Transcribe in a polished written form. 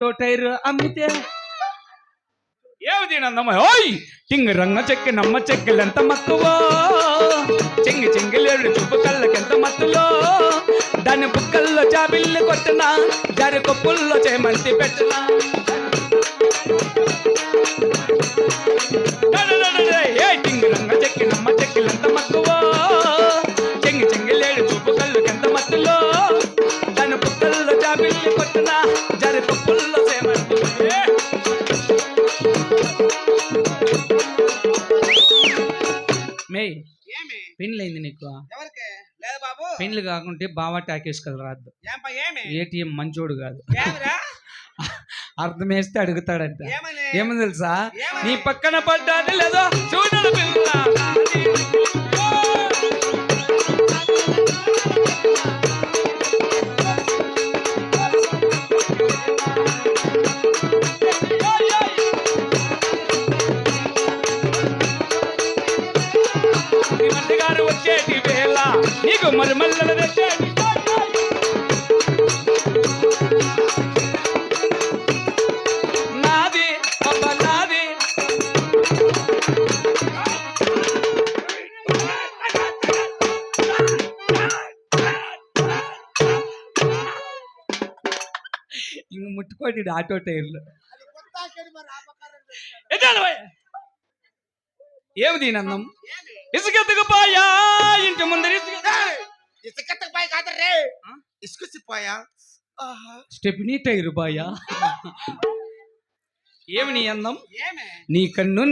tyre అమ్మితే ఏమిటి నందమ్మ ఓయ్ చింగి రంగ చెక్కి నమ్మ చెక్కిలెంత మక్కువో చింగి చింగిలేడు చూపు కళ్ళకెంత మత్తులో దాని బుక్కల్లో జాబిల్లి కొట్టినా జరి కొప్పుల్లో చేమంతి పెట్టినా ఏ చింగి రంగ చెక్కి నమ్మ చెక్కిలెంత మక్కువో చింగి చింగిలేడు చూపు కళ్ళకెంత మత్తులో దాని బుక్కల్లో జాబిల్లి కొట్టినా జరి కొప్పుల్లో చేమంతి మే పెళ్ళైంది నీకు పెళ్ళి కాకుంటే బావా టాకేసుకెళ్ళి రాద్దు ఏటీఎం మంచోడు కాదు అర్థం వేస్తే అడుగుతాడంట ఏమని తెలుసా నీ పక్కన పడ్డాది లేదో చూడడు పిల్ల గారు వచ్చేటి వేళ నీకు మరి మల్లెలు తెచ్చేటి నాది అబ్బా నాది ఇంక ముట్టుకోటి ఆటో టైర్లు ఏమి దీనందం ఇసుకెత్తుకుపోయా ఇంటి ముందర ఇసుకెత్తకపోయా కాదరే ఇసుకుసిపోయా స్టెప్నీ టైరు బాయా ఏమి నీ అందం నీ కన్ను